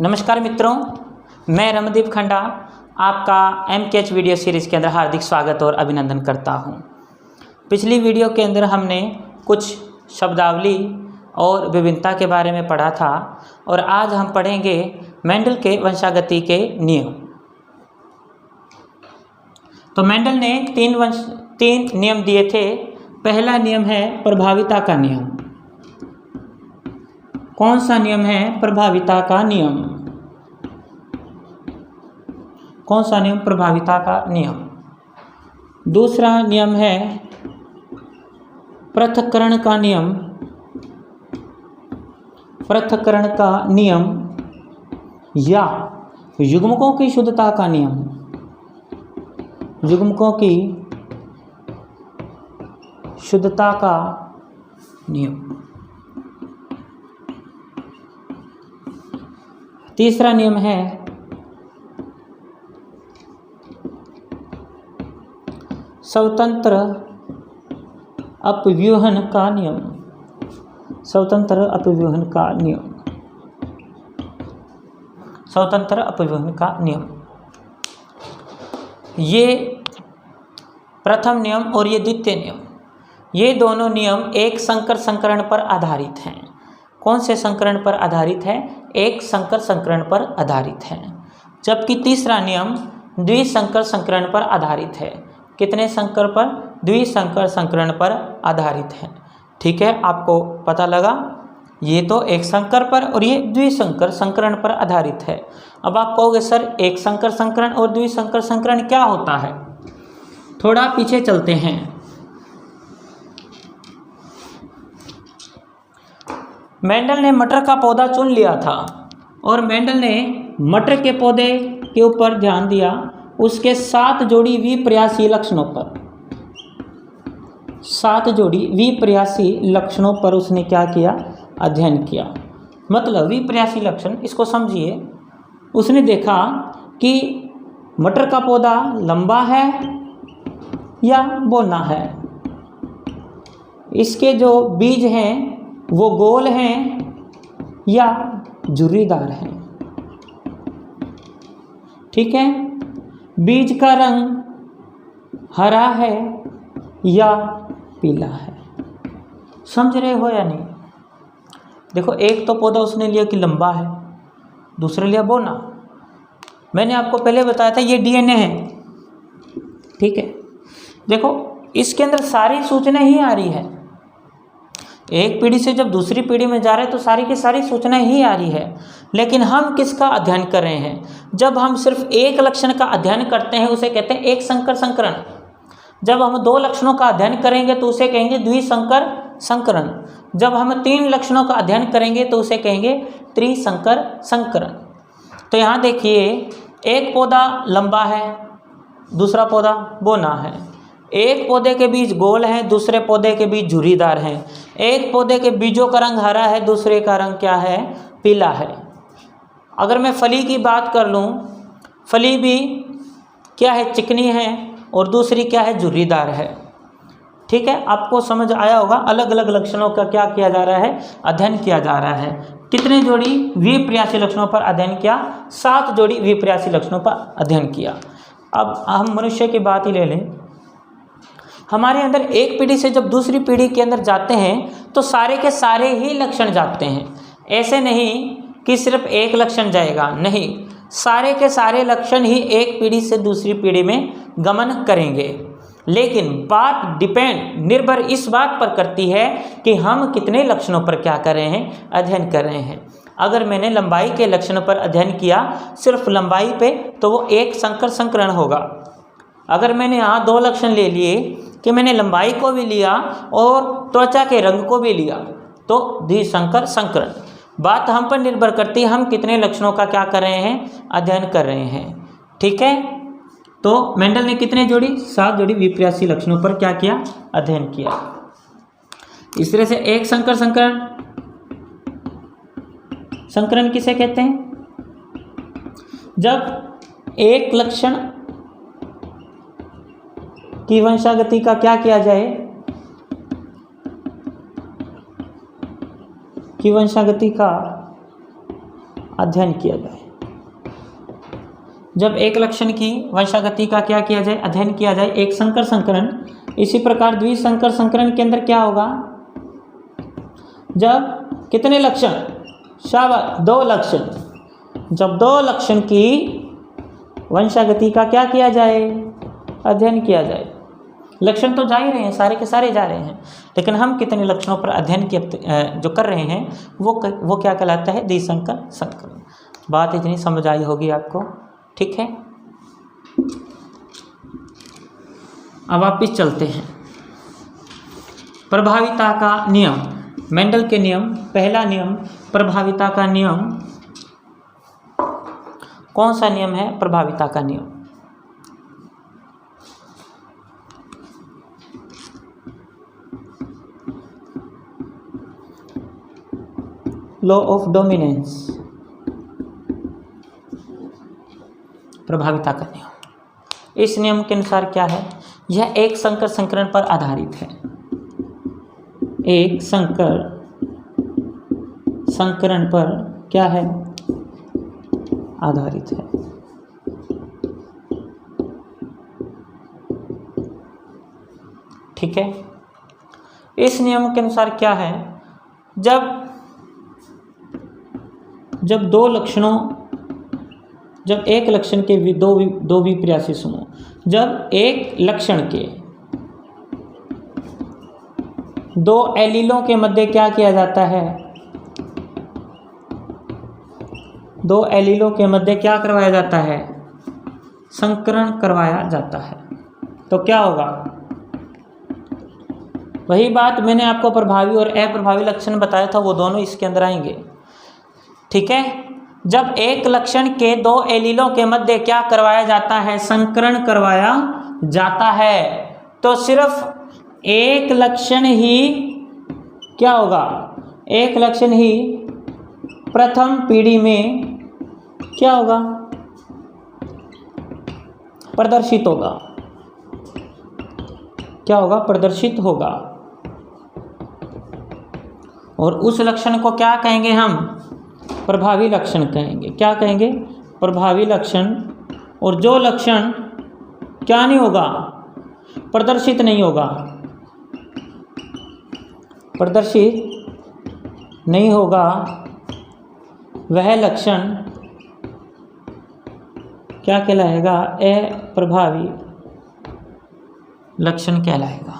नमस्कार मित्रों, मैं रमदीप खंडा आपका MKH वीडियो सीरीज़ के अंदर हार्दिक स्वागत और अभिनंदन करता हूं। पिछली वीडियो के अंदर हमने कुछ शब्दावली और विभिन्नता के बारे में पढ़ा था और आज हम पढ़ेंगे मेंडल के वंशागति के नियम। तो मेंडल ने तीन नियम दिए थे। पहला नियम है प्रभाविता का नियम। कौन सा नियम है? प्रभाविता का नियम। कौन सा नियम? प्रभाविता का नियम। दूसरा नियम है पृथक्करण का नियम। पृथक्करण का नियम या युग्मकों की शुद्धता का नियम। युग्मकों की शुद्धता का नियम। तीसरा नियम है स्वतंत्र अपव्यूहन का नियम। स्वतंत्र अपव्यूहन का नियम। स्वतंत्र अपव्यूहन का नियम। ये प्रथम नियम और ये द्वितीय नियम, ये दोनों नियम एक संकर संकरण पर आधारित हैं। कौन से संकरण पर आधारित है? एक संकर संकरण पर आधारित है। जबकि तीसरा नियम द्विसंकर संकरण पर आधारित है। कितने संकर पर? द्विसंकर संकरण पर आधारित है। ठीक है, आपको पता लगा? ये तो एक संकर पर और ये द्विसंकर संकरण पर आधारित है। अब आप कहोगे सर एक संकर संकरण और द्विसंकर संकरण क्या होता है? थोड़ा पीछे चलते हैं। मेंडल ने मटर का पौधा चुन लिया था और मेंडल ने मटर के पौधे के ऊपर ध्यान दिया, उसके 7 जोड़ी विपर्यासी लक्षणों पर। 7 जोड़ी विपर्यासी लक्षणों पर उसने क्या किया? अध्ययन किया। मतलब विपर्यासी लक्षण, इसको समझिए। उसने देखा कि मटर का पौधा लंबा है या बौना है, इसके जो बीज हैं वो गोल हैं या झुर्रीदार हैं। ठीक है, बीज का रंग हरा है या पीला है। समझ रहे हो या नहीं? देखो, एक तो पौधा उसने लिया कि लंबा है, दूसरा लिया बौना। मैंने आपको पहले बताया था ये DNA है। ठीक है, देखो इसके अंदर सारी सूचना ही आ रही है। एक पीढ़ी से जब दूसरी पीढ़ी में जा रहे हैं तो सारी की सारी सूचना ही आ रही है। लेकिन हम किसका अध्ययन कर रहे हैं? जब हम सिर्फ एक लक्षण का अध्ययन करते हैं उसे कहते हैं एक संकर संकरण। जब हम 2 लक्षणों का अध्ययन करेंगे तो उसे कहेंगे द्विसंकर संकरण। जब हम 3 लक्षणों का अध्ययन करेंगे तो उसे कहेंगे त्रिसंकर संकरण। तो यहाँ देखिए, एक पौधा लंबा है, दूसरा पौधा बौना है। एक पौधे के बीज गोल हैं, दूसरे पौधे के बीज झुर्रीदार हैं। एक पौधे के बीजों का रंग हरा है, दूसरे का रंग क्या है? पीला है। अगर मैं फली की बात कर लूँ, फली भी क्या है? चिकनी है और दूसरी क्या है? झुर्रीदार है। ठीक है, आपको समझ आया होगा। अलग अलग लक्षणों का क्या किया जा रहा है? अध्ययन किया जा रहा है। कितने जोड़ी विपर्यासी लक्षणों पर अध्ययन किया? 7 जोड़ी विपर्यासी लक्षणों पर अध्ययन किया। अब हम मनुष्य की बात ही ले लें। हमारे अंदर एक पीढ़ी से जब दूसरी पीढ़ी के अंदर जाते हैं तो सारे के सारे ही लक्षण जाते हैं। ऐसे नहीं कि सिर्फ एक लक्षण जाएगा, नहीं, सारे के सारे लक्षण ही एक पीढ़ी से दूसरी पीढ़ी में गमन करेंगे। लेकिन बात निर्भर इस बात पर करती है कि हम कितने लक्षणों पर क्या कर रहे हैं? अध्ययन कर रहे हैं। अगर मैंने लंबाई के लक्षणों पर अध्ययन किया, सिर्फ लंबाई पे, तो वो एक संकर संकरण होगा। अगर मैंने यहाँ 2 लक्षण ले लिए कि मैंने लंबाई को भी लिया और त्वचा के रंग को भी लिया, तो द्विसंकर संकरण। बात हम पर निर्भर करती है, हम कितने लक्षणों का क्या कर रहे हैं? अध्ययन कर रहे हैं। ठीक है, तो मेंडल ने कितने जोड़ी? 7 जोड़ी विपर्यासी लक्षणों पर क्या किया? अध्ययन किया। इस तरह से एक संकर संकरण किसे कहते हैं? जब एक लक्षण की वंशागति का क्या किया जाए? की वंशागति का अध्ययन किया जाए। जब एक लक्षण की वंशागति का क्या किया जाए, अध्ययन किया जाए, एक संकर संकरण। इसी प्रकार द्विसंकर संकरण के अंदर क्या होगा, जब कितने लक्षण, शाबाश, 2 लक्षण, जब 2 लक्षण की वंशागति का क्या किया जाए, अध्ययन किया जाए। लक्षण तो जा ही रहे हैं, सारे के सारे जा रहे हैं, लेकिन हम कितने लक्षणों पर अध्ययन जो कर रहे हैं वो क्या कहलाता है, द्विसंकर संकरण। बात इतनी समझ आई होगी आपको, ठीक है। अब वापिस चलते हैं। प्रभाविता का नियम, मेंडल के नियम। पहला नियम प्रभाविता का नियम, कौन सा नियम है, प्रभाविता का नियम। लॉ ऑफ डोमिनेंस, प्रभाविता का नियम। इस नियम के अनुसार क्या है, यह एक संकर संकरण पर आधारित है, एक संकर संकरण पर क्या है, आधारित है। ठीक है। इस नियम के अनुसार क्या है, जब एक लक्षण के दो विपर्यासी समूह, जब एक लक्षण के 2 एलीलों के मध्य क्या किया जाता है, 2 एलीलों के मध्य क्या करवाया जाता है, संकरण करवाया जाता है, तो क्या होगा, वही बात मैंने आपको प्रभावी और अप्रभावी लक्षण बताया था, वो दोनों इसके अंदर आएंगे। ठीक है। जब एक लक्षण के 2 एलीलों के मध्य क्या करवाया जाता है, संकरण करवाया जाता है, तो सिर्फ एक लक्षण ही क्या होगा, एक लक्षण ही प्रथम पीढ़ी में क्या होगा, प्रदर्शित होगा। क्या होगा, प्रदर्शित होगा। और उस लक्षण को क्या कहेंगे हम, प्रभावी लक्षण कहेंगे। क्या कहेंगे, प्रभावी लक्षण। और जो लक्षण क्या नहीं होगा, प्रदर्शित नहीं होगा, प्रदर्शित नहीं होगा, वह लक्षण क्या कहलाएगा, अप्रभावी लक्षण कहलाएगा,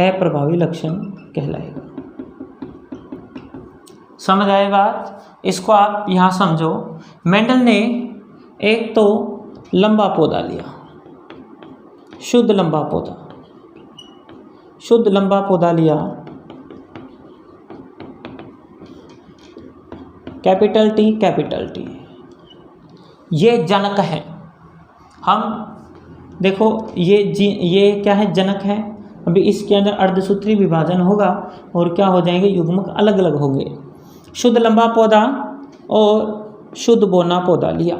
अप्रभावी लक्षण कहलाएगा। समझ आए बात, इसको आप यहाँ समझो। मेंडल ने एक तो लंबा पौधा लिया, शुद्ध लंबा पौधा, शुद्ध लंबा पौधा लिया, कैपिटल टी कैपिटल टी, ये जनक है। हम देखो ये क्या है, जनक है। अभी इसके अंदर अर्धसूत्री विभाजन होगा और क्या हो जाएंगे, युग्मक अलग अलग होंगे। शुद्ध लंबा पौधा और शुद्ध बोना पौधा लिया,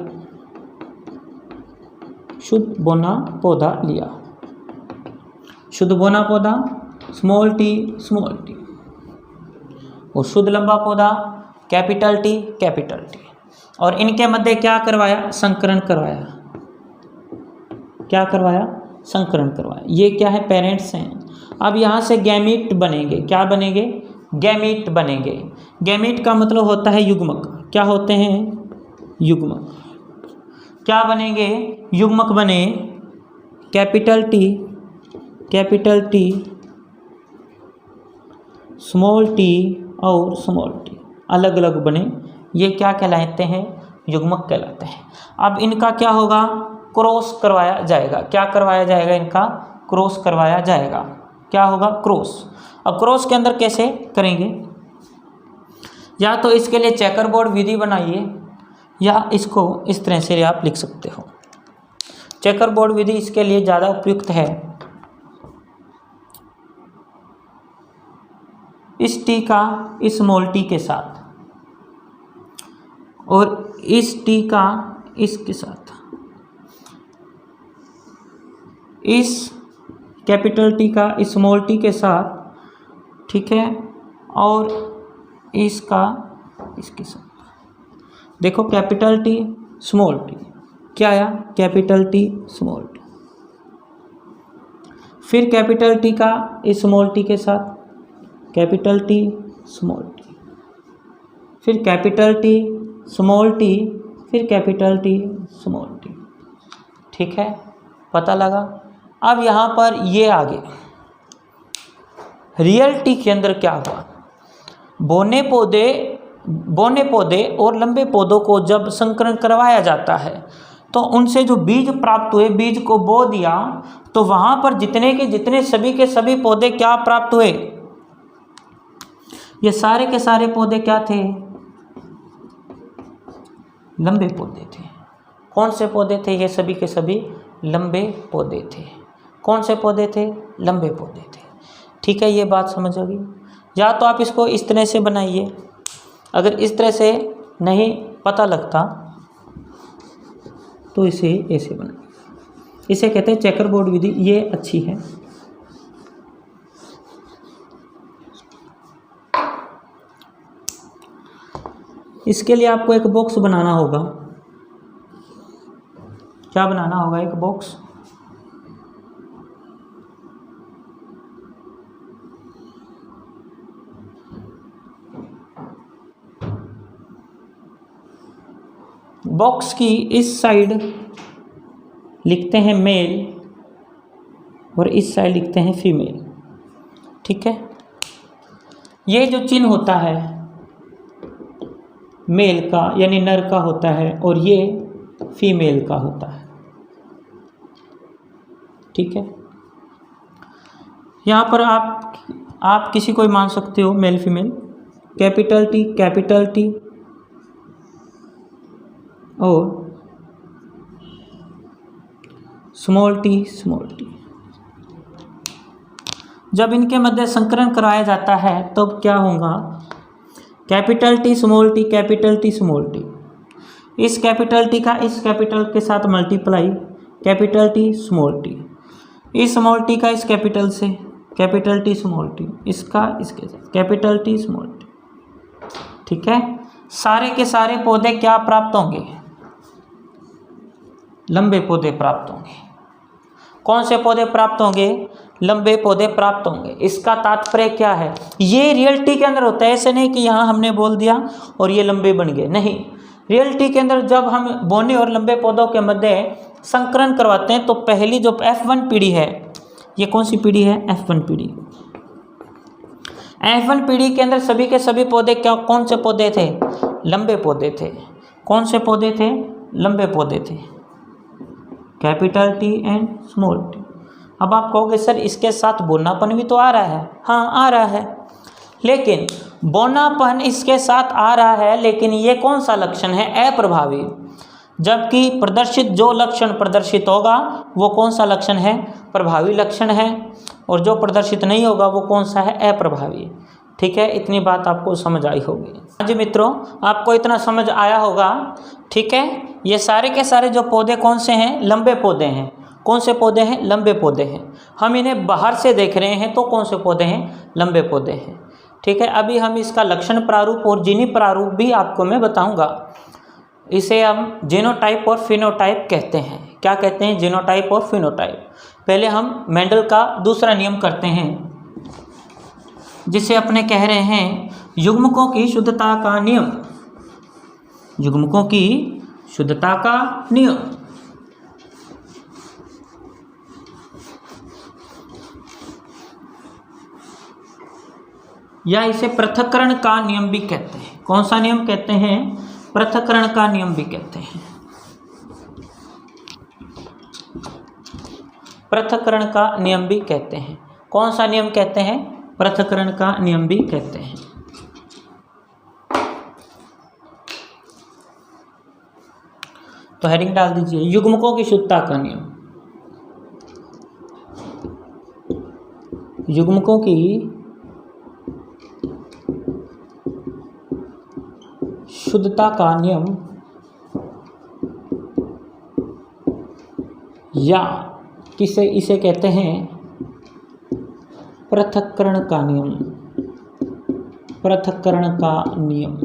शुद्ध बोना पौधा लिया, शुद्ध बोना पौधा स्मॉल टी, और शुद्ध लंबा पौधा कैपिटल टी, और इनके मध्य क्या करवाया, संकरण करवाया। क्या करवाया, संकरण करवाया। ये क्या है, पेरेंट्स हैं। अब यहाँ से गैमीट बनेंगे। क्या बनेंगे, गैमीट बनेंगे। गैमीट का मतलब होता है युग्मक। क्या होते हैं, युग्मक। क्या बनेंगे, युग्मक बने, कैपिटल टी, स्मॉल टी और स्मॉल टी अलग अलग बने। ये क्या कहलाते हैं, युग्मक कहलाते हैं। अब इनका क्या होगा, क्रॉस करवाया जाएगा। क्या करवाया जाएगा, इनका क्रॉस करवाया जाएगा। क्या होगा, क्रॉस। अब क्रॉस के अंदर कैसे करेंगे, या तो इसके लिए चेकर बोर्ड विधि बनाइए, या इसको इस तरह से आप लिख सकते हो। चेकर बोर्ड विधि इसके लिए ज़्यादा उपयुक्त है। इस टी का इस स्मॉल टी के साथ और इस टी का इसके साथ, इस कैपिटल टी का इस स्मॉल टी के साथ, ठीक है, और इसका इसके साथ। देखो कैपिटल टी स्मॉल टी, क्या आया? Capital T small T. फिर कैपिटल टी का स्मॉल टी के साथ, कैपिटल टी स्मॉल टी, फिर कैपिटल टी स्मॉल टी, फिर कैपिटल टी स्मॉल टी। ठीक है, पता लगा? अब यहाँ पर ये आगे रियल टी के अंदर क्या हुआ? बौने पौधे और लंबे पौधों को जब संकरण करवाया जाता है तो उनसे जो बीज प्राप्त हुए, बीज को बो दिया, तो वहाँ पर जितने के जितने सभी के सभी पौधे क्या प्राप्त हुए? ये सारे के सारे पौधे क्या थे? लंबे पौधे थे। कौन से पौधे थे? ये सभी के सभी लंबे पौधे थे। कौन से पौधे थे? लंबे पौधे थे। ठीक है, ये बात समझ आ गई? या तो आप इसको इस तरह से बनाइए, अगर इस तरह से नहीं पता लगता तो इसे ऐसे बनाइए। इसे कहते हैं चेकर बोर्ड विधि, ये अच्छी है। इसके लिए आपको एक बॉक्स बनाना होगा। क्या बनाना होगा? एक बॉक्स। बॉक्स की इस साइड लिखते हैं मेल और इस साइड लिखते हैं फीमेल। ठीक है, ये जो चिन्ह होता है मेल का यानी नर का होता है और ये फीमेल का होता है। ठीक है, यहाँ पर आप किसी को मान सकते हो, मेल फीमेल, कैपिटल टी और स्मॉल टी। जब इनके मध्य संकरण कराया जाता है तब तो क्या होगा? Capital T small T, capital T small T. इस कैपिटल टी का इस कैपिटल के साथ multiply, capital T small T. इस स्मॉल टी का इस कैपिटल से, कैपिटल टी स्मॉल टी, इसका इसके साथ कैपिटल टी स्मॉल टी। ठीक है, सारे के सारे पौधे क्या प्राप्त होंगे? लंबे पौधे प्राप्त होंगे। कौन से पौधे प्राप्त होंगे? लंबे पौधे प्राप्त होंगे। इसका तात्पर्य क्या है? ये रियलिटी के अंदर होता है, ऐसे नहीं कि यहाँ हमने बोल दिया और ये लंबे बन गए, नहीं। रियलिटी के अंदर जब हम बौने और लंबे पौधों के मध्य संकरण करवाते हैं तो पहली जो F1 पीढ़ी है, ये कौन सी पीढ़ी है? F1 पीढ़ी। F1 पीढ़ी के अंदर सभी के सभी पौधे क्या, कौन से पौधे थे? लंबे पौधे थे। कौन से पौधे थे? लंबे पौधे थे, capital T and small T. अब आप कहोगे सर इसके साथ बोनापन भी तो आ रहा है। हाँ, आ रहा है, लेकिन बोनापन इसके साथ आ रहा है, लेकिन ये कौन सा लक्षण है? अप्रभावी। जबकि प्रदर्शित जो लक्षण प्रदर्शित होगा वो कौन सा लक्षण है? प्रभावी लक्षण है। और जो प्रदर्शित नहीं होगा वो कौन सा है? अप्रभावी। ठीक है, इतनी बात आपको समझ आई होगी। हाँ जी मित्रों, आपको इतना समझ आया होगा। ठीक है, ये सारे के सारे जो पौधे कौन से हैं? लंबे पौधे हैं। कौन से पौधे हैं? लंबे पौधे हैं। हम इन्हें बाहर से देख रहे हैं तो कौन से पौधे हैं? लंबे पौधे हैं। ठीक है, अभी हम इसका लक्षण प्रारूप और जीनी प्रारूप भी आपको मैं बताऊंगा। इसे हम जीनोटाइप और फिनोटाइप कहते हैं। क्या कहते हैं? जीनोटाइप और फिनोटाइप। पहले हम मेंडल का दूसरा नियम करते हैं, जिसे अपने कह रहे हैं युग्मकों की शुद्धता का नियम। युग्मकों की शुद्धता का नियम। या इसे पृथक्करण का नियम भी कहते हैं। कौन सा नियम कहते हैं? पृथक्करण का नियम भी कहते हैं। पृथक्करण का नियम भी कहते हैं। कौन सा नियम कहते हैं? पृथक्करण का नियम भी कहते हैं। तो हेडिंग डाल दीजिए युग्मकों की शुद्धता का नियम। युग्मकों की शुद्धता का नियम, या इसे कहते हैं पृथक्करण का नियम। पृथक्करण का नियम।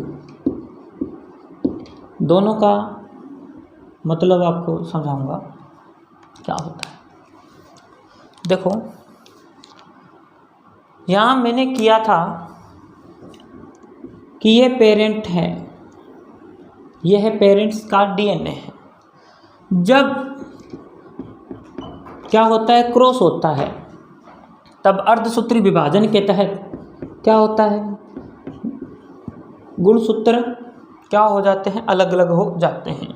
दोनों का मतलब आपको समझाऊंगा क्या होता है। देखो यहाँ मैंने किया था कि ये पेरेंट है, ये है पेरेंट्स का डीएनए है। जब क्या होता है, क्रॉस होता है, तब अर्धसूत्री विभाजन के तहत क्या होता है, गुणसूत्र क्या हो जाते हैं, अलग अलग हो जाते हैं।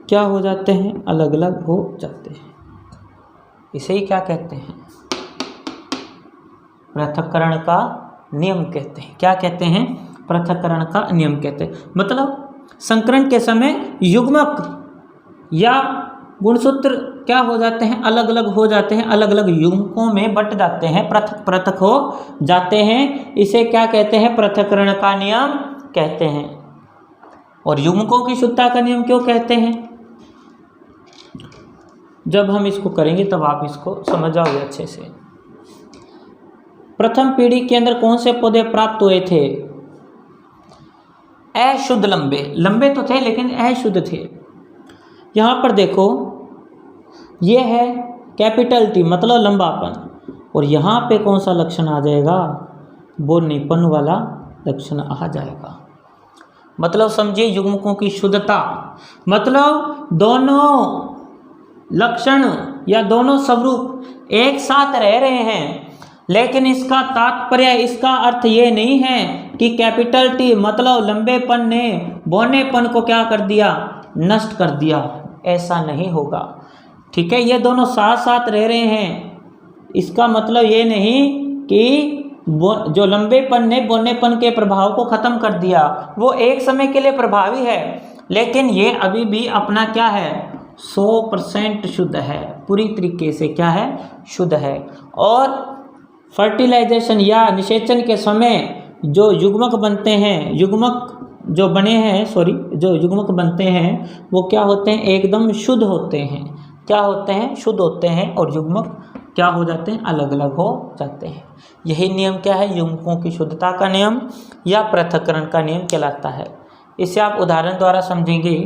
क्या हो जाते हैं, अलग अलग हो जाते हैं। इसे ही क्या कहते हैं, पृथक्करण का नियम कहते हैं। क्या कहते हैं, पृथक्करण का नियम कहते हैं। मतलब संकरण के समय युग्मक या गुणसूत्र क्या हो जाते हैं, अलग अलग हो जाते हैं, अलग अलग युग्मकों में बट जाते हैं, पृथक पृथक हो जाते हैं। इसे क्या कहते हैं, पृथक्करण का नियम कहते हैं। और युग्मकों की शुद्धता का नियम क्यों कहते हैं, जब हम इसको करेंगे तब आप इसको समझ जाओगे अच्छे से। प्रथम पीढ़ी के अंदर कौन से पौधे प्राप्त हुए थे, अशुद्ध लंबे, लंबे तो थे लेकिन अशुद्ध थे। यहाँ पर देखो ये है कैपिटल टी मतलब लंबापन, और यहाँ पे कौन सा लक्षण आ जाएगा, बोनीपन वाला लक्षण आ जाएगा। मतलब समझिए युग्मकों की शुद्धता, मतलब दोनों लक्षण या दोनों स्वरूप एक साथ रह रहे हैं, लेकिन इसका तात्पर्य, इसका अर्थ ये नहीं है कि कैपिटल टी मतलब लंबेपन ने बौनेपन को क्या कर दिया, नष्ट कर दिया, ऐसा नहीं होगा। ठीक है, ये दोनों साथ साथ रह रहे हैं, इसका मतलब ये नहीं कि जो लंबेपन ने बौनेपन के प्रभाव को खत्म कर दिया, वो एक समय के लिए प्रभावी है, लेकिन ये अभी भी अपना क्या है, 100% शुद्ध है, पूरी तरीके से क्या है, शुद्ध है। और फर्टिलाइजेशन या निषेचन के समय जो युग्मक बनते हैं, युग्मक जो बने हैं, जो युग्मक बनते हैं वो क्या होते हैं, एकदम शुद्ध होते हैं। क्या होते हैं, शुद्ध होते हैं, और युग्मक क्या हो जाते हैं, अलग अलग हो जाते हैं। यही नियम क्या है, युग्मकों की शुद्धता का नियम या पृथक्करण का नियम कहलाता है। इसे आप उदाहरण द्वारा समझेंगे।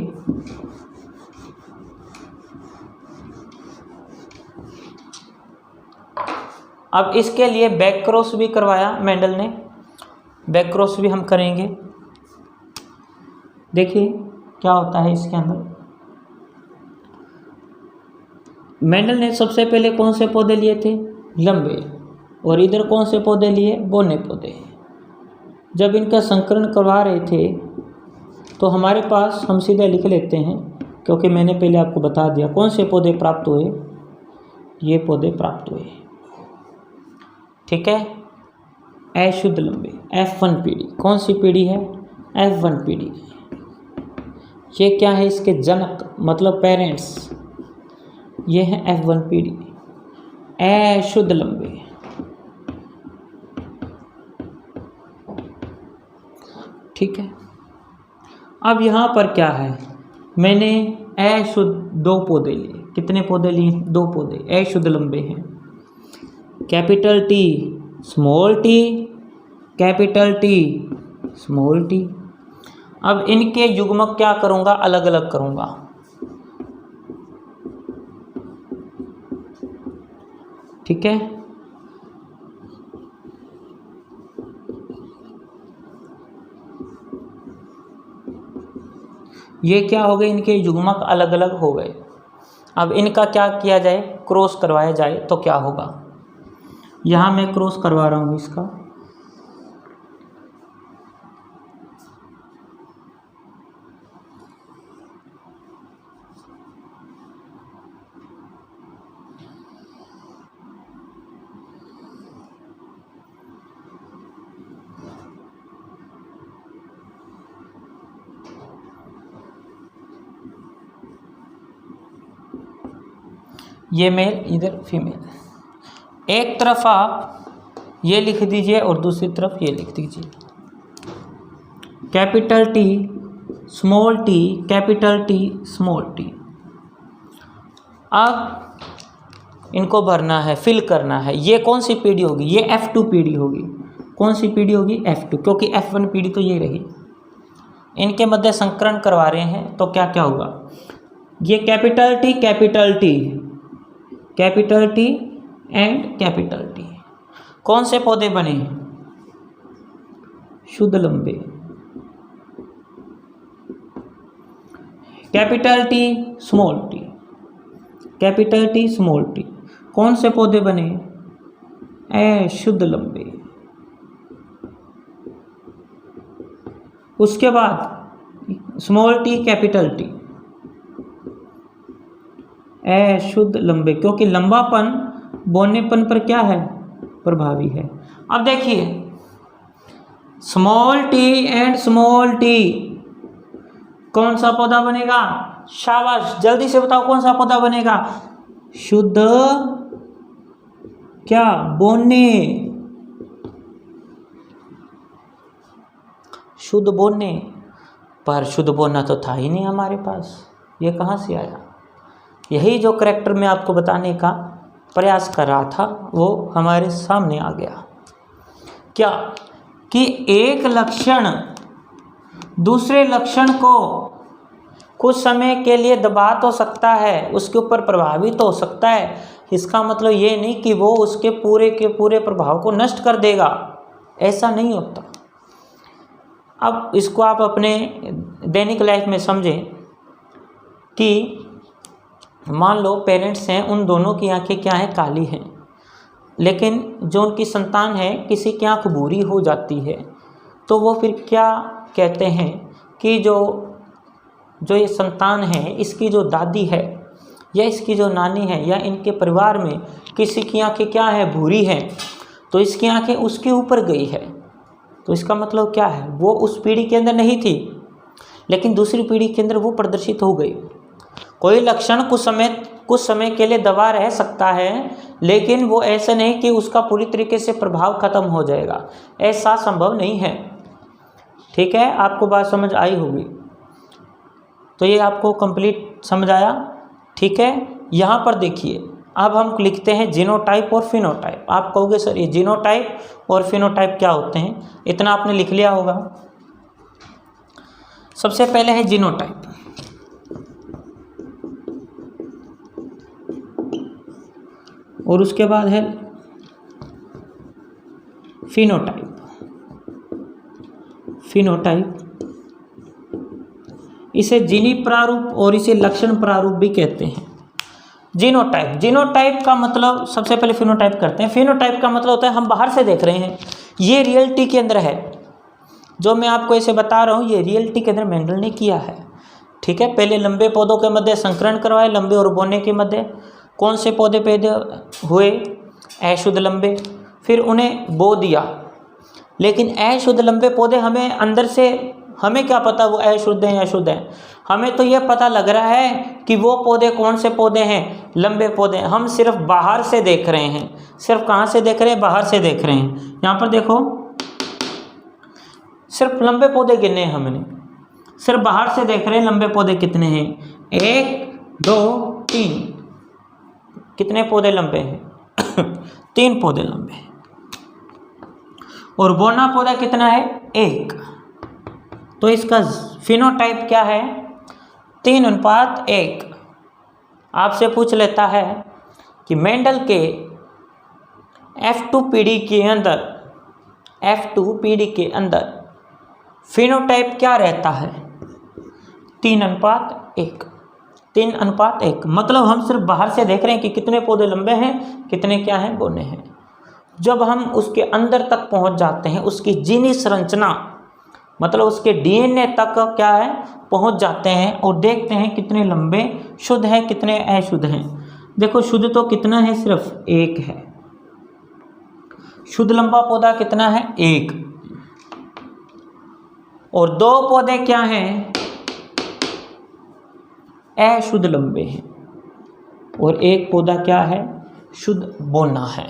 अब इसके लिए बैक क्रॉस भी करवाया मेंडल ने, बैक क्रॉस भी हम करेंगे। देखिए क्या होता है इसके अंदर। मेंडल ने सबसे पहले कौन से पौधे लिए थे, लंबे, और इधर कौन से पौधे लिए, बौने पौधे। जब इनका संकरण करवा रहे थे तो हमारे पास, हम सीधे लिख लेते हैं क्योंकि मैंने पहले आपको बता दिया कौन से पौधे प्राप्त हुए, ये पौधे प्राप्त हुए। ठीक है, अशुद्ध लंबे, F1 पीढ़ी। कौन सी पीढ़ी है, F1 पीढ़ी। ये क्या है, इसके जनक मतलब पेरेंट्स, ये है F1 पीढ़ी, अशुद्ध लंबे। ठीक है, अब यहाँ पर क्या है, मैंने अशुद्ध 2 पौधे लिए। कितने पौधे लिए, 2 पौधे अशुद्ध लंबे हैं। Capital T, small T, capital T, small T. अब इनके युग्मक क्या करूँगा, अलग अलग करूँगा। ठीक है, ये क्या हो गए, इनके युग्मक अलग अलग हो गए। अब इनका क्या किया जाए, क्रॉस करवाया जाए तो क्या होगा। यहाँ मैं क्रॉस करवा रहा हूँ इसका। ये मेल, इधर फीमेल। एक तरफ आप ये लिख दीजिए और दूसरी तरफ ये लिख दीजिए। Capital T, small T, capital T, small T. अब इनको भरना है, फिल करना है। ये कौन सी पीढ़ी होगी, ये F2 पीढ़ी होगी। कौन सी पीढ़ी होगी, F2, क्योंकि F1 पीढ़ी तो ये रही। इनके मध्य संकरण करवा रहे हैं तो क्या क्या होगा, ये capital T and capital T कौन से पौधे बने, शुद्ध लंबे। कैपिटल टी स्मॉल टी कौन से पौधे बने, शुद्ध लंबे। उसके बाद स्मॉल टी कैपिटल टी, शुद्ध लंबे, क्योंकि लंबापन बोनेपन पर क्या है, प्रभावी है। अब देखिए small T and small T कौन सा पौधा बनेगा, शाबाश, जल्दी से बताओ कौन सा पौधा बनेगा, शुद्ध क्या, बोने, शुद्ध बोने। पर शुद्ध बोना तो था ही नहीं हमारे पास, ये कहाँ से आया। यही जो करैक्टर मैं आपको बताने का प्रयास कर रहा था वो हमारे सामने आ गया। क्या कि एक लक्षण दूसरे लक्षण को कुछ समय के लिए दबा तो सकता है, उसके ऊपर प्रभावित हो सकता है, इसका मतलब ये नहीं कि वो उसके पूरे के पूरे प्रभाव को नष्ट कर देगा, ऐसा नहीं होता। अब इसको आप अपने दैनिक लाइफ में समझें कि मान लो पेरेंट्स हैं, उन दोनों की आंखें क्या हैं, काली हैं, लेकिन जो उनकी संतान है किसी की आंख भूरी हो जाती है, तो वो फिर क्या कहते हैं कि जो ये संतान है, इसकी जो दादी है या इसकी जो नानी है या इनके परिवार में किसी की आंखें क्या है, भूरी हैं, तो इसकी आंखें उसके ऊपर गई है। तो इसका मतलब क्या है, वो उस पीढ़ी के अंदर नहीं थी, लेकिन दूसरी पीढ़ी के अंदर वो प्रदर्शित हो गई। कोई लक्षण कुछ समय के लिए दबा रह सकता है, लेकिन वो ऐसा नहीं कि उसका पूरी तरीके से प्रभाव खत्म हो जाएगा, ऐसा संभव नहीं है। ठीक है, आपको बात समझ आई होगी। तो ये आपको कंप्लीट समझ आया, ठीक है। यहाँ पर देखिए अब हम लिखते हैं जीनोटाइप और फिनोटाइप। आप कहोगे सर ये जीनोटाइप और फिनोटाइप क्या होते हैं, इतना आपने लिख लिया होगा। सबसे पहले है जीनोटाइप, और उसके बाद है फिनोटाइप। इसे जीनी प्रारूप और इसे लक्षण प्रारूप भी कहते हैं। जीनोटाइप का मतलब, सबसे पहले फिनोटाइप करते हैं। फिनोटाइप का मतलब होता है हम बाहर से देख रहे हैं, ये रियलिटी के अंदर है। जो मैं आपको ऐसे बता रहा हूँ ये रियलिटी के अंदर मेंडल ने किया है। ठीक है, पहले लंबे पौधों के मध्य संकरण करवाए, लंबे और बोने के मध्य कौन से पौधे पैदा हुए, अशुद्ध लंबे, फिर उन्हें बो दिया। लेकिन अशुद्ध लंबे पौधे हमें अंदर से, हमें क्या पता वो अशुद्ध हैं या शुद्ध हैं, हमें तो यह पता लग रहा है कि वो पौधे कौन से पौधे हैं, लंबे पौधे। हम सिर्फ बाहर से देख रहे हैं, सिर्फ कहाँ से देख रहे हैं, बाहर से देख रहे हैं। यहाँ पर देखो सिर्फ लंबे पौधे गिने हैं हमने, सिर्फ बाहर से देख रहे हैं लंबे पौधे कितने हैं, 1 2 3, कितने पौधे लंबे हैं 3 पौधे लंबे हैं। और बोना पौधा कितना है, 1। तो इसका फिनोटाइप क्या है, 3:1। आपसे पूछ लेता है कि मेंडल के F2 पीढ़ी के अंदर फिनोटाइप क्या रहता है, 3:1। मतलब हम सिर्फ बाहर से देख रहे हैं कि कितने पौधे लंबे हैं, कितने क्या हैं, बोने हैं। जब हम उसके अंदर तक पहुंच जाते हैं, उसकी जीनी संरचना मतलब उसके डीएनए तक क्या है, पहुंच जाते हैं और देखते हैं कितने लंबे शुद्ध हैं, कितने अशुद्ध हैं। देखो शुद्ध तो कितना है, सिर्फ 1 है। शुद्ध लंबा पौधा कितना है, 1। और 2 पौधे क्या हैं, अशुद्ध लंबे हैं। और 1 पौधा क्या है, शुद्ध बोना है।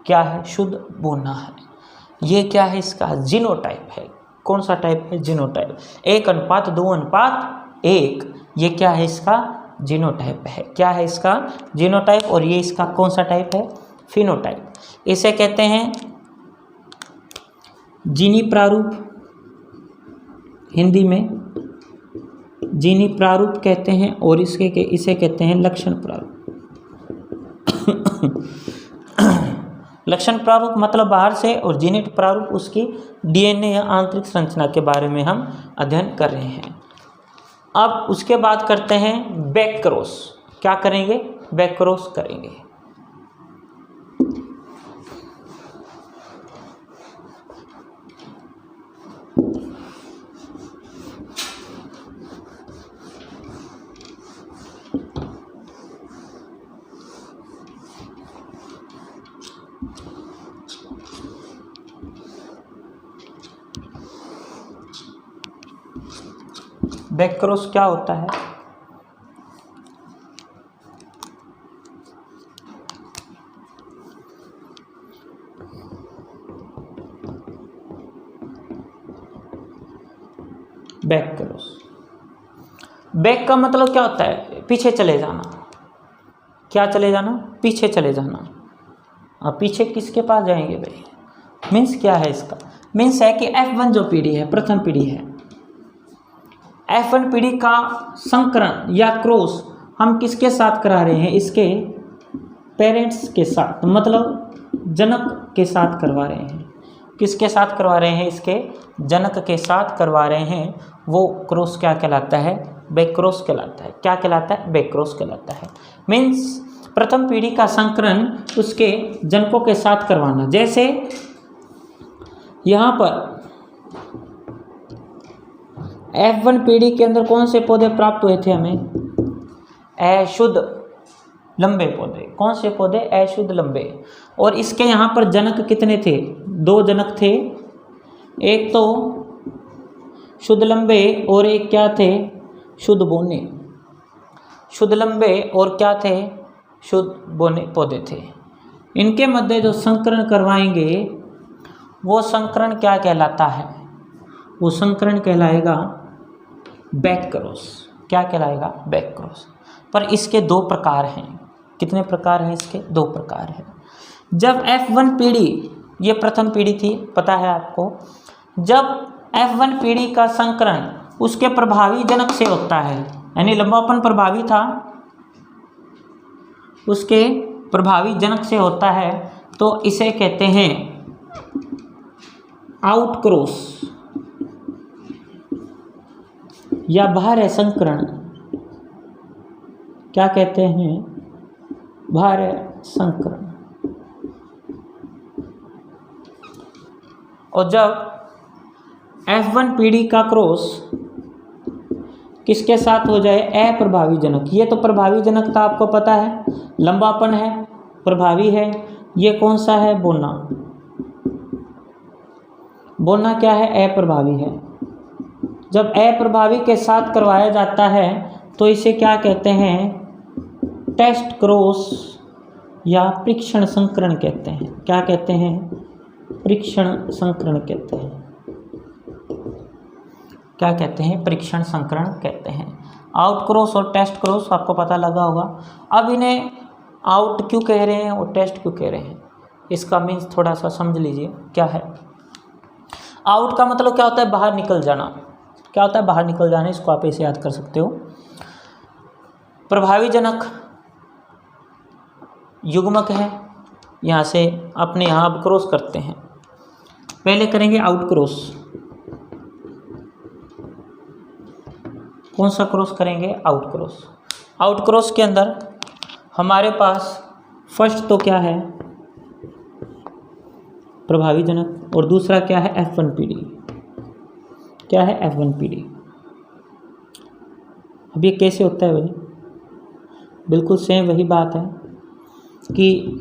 क्या है, शुद्ध बोना है। ये क्या है, इसका जीनोटाइप है। कौन सा टाइप है, जीनोटाइप। 1:2:1, ये क्या है, इसका जीनोटाइप है। क्या है इसका जीनोटाइप, और ये इसका कौन सा टाइप है, फिनोटाइप। इसे कहते हैं जीनी प्रारूप, हिंदी में जीनी प्रारूप कहते हैं और इसे कहते हैं लक्षण प्रारूप। लक्षण प्रारूप मतलब बाहर से, और जीनिट प्रारूप उसकी डीएनए या आंतरिक संरचना के बारे में हम अध्ययन कर रहे हैं। अब उसके बाद करते हैं बैक क्रॉस। क्या करेंगे? बैक क्रॉस करेंगे। बैक क्रॉस क्या होता है? बैक क्रॉस, बैक का मतलब क्या होता है? पीछे चले जाना। क्या चले जाना? पीछे चले जाना। अब पीछे किसके पास जाएंगे भाई? मीन्स क्या है इसका? मीन्स है कि F1 जो पीढ़ी है, प्रथम पीढ़ी है, F1 पीढ़ी का संकरण या क्रॉस हम किसके साथ करा रहे हैं? इसके पेरेंट्स के साथ, मतलब जनक के साथ करवा रहे हैं। किसके साथ करवा रहे हैं? इसके जनक के साथ करवा रहे हैं। वो क्रॉस क्या कहलाता है? बैक क्रॉस कहलाता है। क्या कहलाता है? बैक क्रॉस कहलाता है। मीन्स प्रथम पीढ़ी का संकरण उसके जनकों के साथ करवाना। जैसे यहाँ पर F1 पीढ़ी के अंदर कौन से पौधे प्राप्त हुए थे हमें? अशुद्ध लंबे पौधे। कौन से पौधे? अशुद्ध लंबे। और इसके यहाँ पर जनक कितने थे? 2 जनक थे। एक तो शुद्ध लंबे और एक क्या थे? शुद्ध बोने। शुद्ध लंबे और क्या थे? शुद्ध बोने पौधे थे। इनके मध्य जो संकरण करवाएंगे वो संकरण क्या कहलाता है? वो संकरण कहलाएगा बैक क्रॉस। क्या कहलाएगा? Back cross. पर इसके 2 प्रकार हैं। कितने प्रकार हैं इसके? 2 प्रकार हैं। जब F1 पीढ़ी, ये प्रथम पीढ़ी थी, पता है आपको, जब F1 पीढ़ी का संकरण उसके प्रभावी जनक से होता है, यानी लंबापन प्रभावी था, उसके प्रभावी जनक से होता है, तो इसे कहते हैं आउट क्रॉस या बाह्य संकरण। क्या कहते हैं? बाह्य संकरण। और जब F1 पीढ़ी का क्रॉस किसके साथ हो जाए? अप्रभावी जनक। ये तो प्रभावी जनक था, आपको पता है, लंबापन है, प्रभावी है। ये कौन सा है? बोना। बोना क्या है? अप्रभावी है। जब अप्रभावी के साथ करवाया जाता है तो इसे क्या कहते हैं? टेस्ट क्रॉस या परीक्षण संकरण कहते हैं। क्या कहते हैं? परीक्षण संकरण कहते हैं। क्या कहते हैं? परीक्षण संकरण कहते हैं। आउट क्रॉस और टेस्ट क्रॉस आपको पता लगा होगा। अब इन्हें आउट क्यों कह रहे हैं और टेस्ट क्यों कह रहे हैं? इसका मीन्स थोड़ा सा समझ लीजिए क्या है। आउट का मतलब क्या होता है? बाहर निकल जाना। क्या होता है? बाहर निकल जाना। इसको आप ऐसे याद कर सकते हो। प्रभावी जनक युग्मक है, यहाँ से अपने यहाँ अब क्रॉस करते हैं। पहले करेंगे आउट क्रॉस। कौन सा क्रॉस करेंगे? Out cross. आउट क्रॉस के अंदर हमारे पास फर्स्ट तो क्या है? प्रभावी जनक, और दूसरा क्या है? F1 पीढ़ी। क्या है? F1 पीढ़ी। अब ये कैसे होता है भाई? बिल्कुल सेम वही बात है कि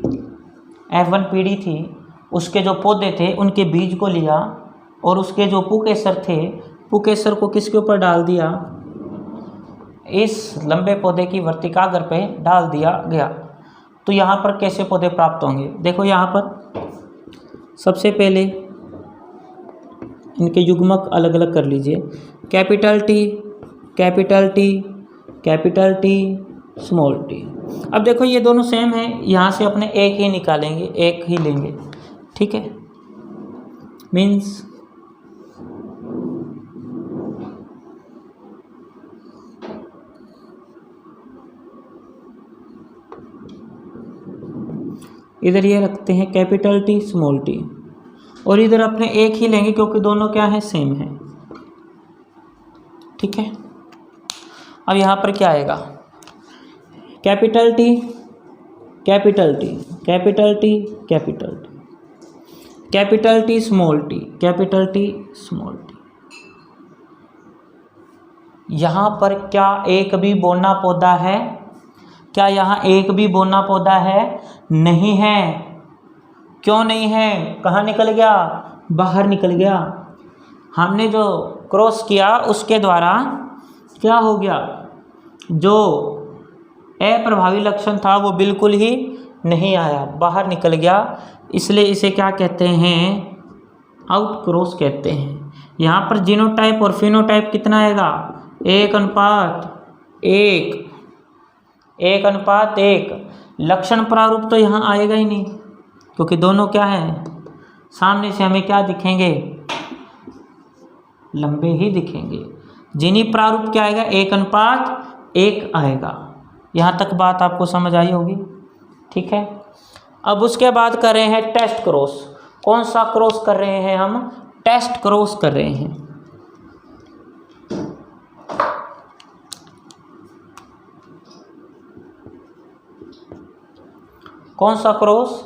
F1 पीढ़ी थी, उसके जो पौधे थे उनके बीज को लिया और उसके जो पुकेसर थे, पुकेसर को किसके ऊपर डाल दिया? इस लंबे पौधे की वर्तिकाग्र पे डाल दिया गया। तो यहाँ पर कैसे पौधे प्राप्त होंगे? देखो यहाँ पर सबसे पहले इनके युग्मक अलग अलग कर लीजिए। Capital T, capital T, capital T, small T. अब देखो ये दोनों सेम है, यहाँ से अपने एक ही निकालेंगे, एक ही लेंगे, ठीक है। मीन्स इधर ये रखते हैं कैपिटल टी स्मॉल टी, और इधर अपने एक ही लेंगे क्योंकि दोनों क्या है, सेम है। ठीक है, अब यहाँ पर क्या आएगा, capital T capital T capital T capital T capital T small T capital T small T. यहाँ पर क्या एक भी बोना पौधा है? क्या यहाँ एक भी बोना पौधा है? नहीं है। क्यों नहीं है? कहाँ निकल गया? बाहर निकल गया। हमने जो क्रॉस किया उसके द्वारा क्या हो गया, जो अप्रभावी लक्षण था वो बिल्कुल ही नहीं आया, बाहर निकल गया। इसलिए इसे क्या कहते हैं, आउट क्रॉस कहते हैं। यहाँ पर जीनोटाइप और फिनोटाइप कितना आएगा, 1:1, 1:1। लक्षण प्रारूप तो यहाँ आएगा ही नहीं, क्योंकि दोनों क्या है, सामने से हमें क्या दिखेंगे, लंबे ही दिखेंगे। जिनी प्रारूप क्या आएगा, 1:1 आएगा। यहाँ तक बात आपको समझ आई होगी। ठीक है, अब उसके बाद कर रहे हैं टेस्ट क्रॉस। कौन सा क्रॉस कर रहे हैं हम, टेस्ट क्रॉस कर रहे हैं। कौन सा क्रॉस,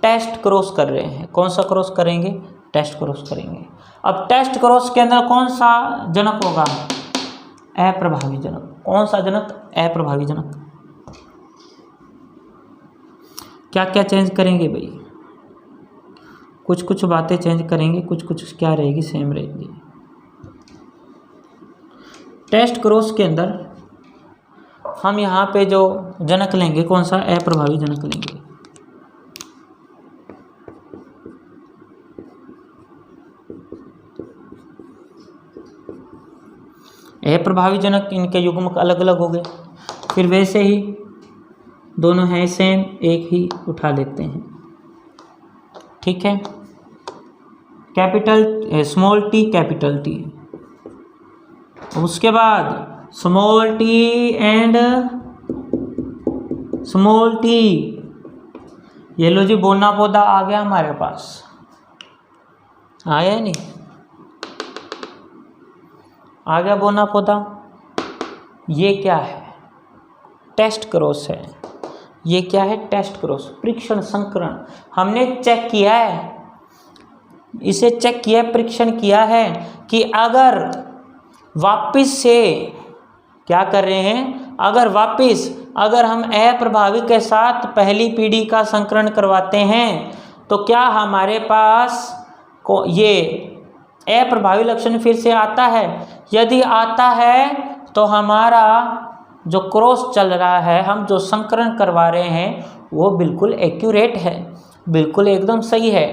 टेस्ट क्रॉस कर रहे हैं। कौन सा क्रॉस करेंगे, टेस्ट क्रॉस करेंगे। अब टेस्ट क्रॉस के अंदर कौन सा जनक होगा, अप्रभावी जनक। कौन सा जनक, अप्रभावी जनक। क्या क्या चेंज करेंगे भाई, कुछ कुछ बातें चेंज करेंगे, कुछ कुछ क्या रहेगी, सेम रहेगी। टेस्ट क्रॉस के अंदर हम यहाँ पे जो जनक लेंगे, कौन सा, अप्रभावी जनक लेंगे। अप्रभावी जनक इनके युग्मक अलग अलग हो गए, फिर वैसे ही दोनों हैं सेम, एक ही उठा लेते हैं। ठीक है, capital small T capital T, उसके बाद small T and small T. ये लो जी, बोना पौधा आ गया हमारे पास, आया नहीं, आ गया बोना पौधा। ये क्या है, टेस्ट क्रॉस है। ये क्या है, टेस्ट क्रॉस, परीक्षण संकरण। हमने चेक किया है, इसे चेक किया, परीक्षण किया है कि अगर वापिस से क्या कर रहे हैं, अगर हम अप्रभावी के साथ पहली पीढ़ी का संकरण करवाते हैं तो क्या हमारे पास को ये अप्रभावी लक्षण फिर से आता है। यदि आता है तो हमारा जो क्रॉस चल रहा है, हम जो संकरण करवा रहे हैं, वो बिल्कुल एक्यूरेट है, बिल्कुल एकदम सही है।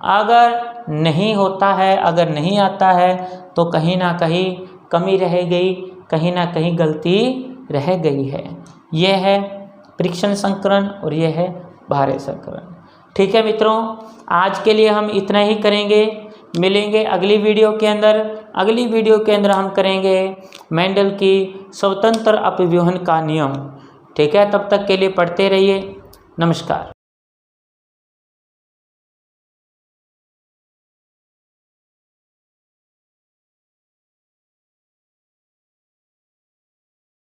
अगर नहीं होता है, अगर नहीं आता है, तो कहीं ना कहीं कमी रह गई, कहीं ना कहीं गलती रह गई है। यह है परीक्षण संकरण और यह है बाहरी संकरण। ठीक है मित्रों, आज के लिए हम इतना ही करेंगे। मिलेंगे अगली वीडियो के अंदर। अगली वीडियो के अंदर हम करेंगे मेंडल की स्वतंत्र अपव्यूहन का नियम। ठीक है, तब तक के लिए पढ़ते रहिए। नमस्कार।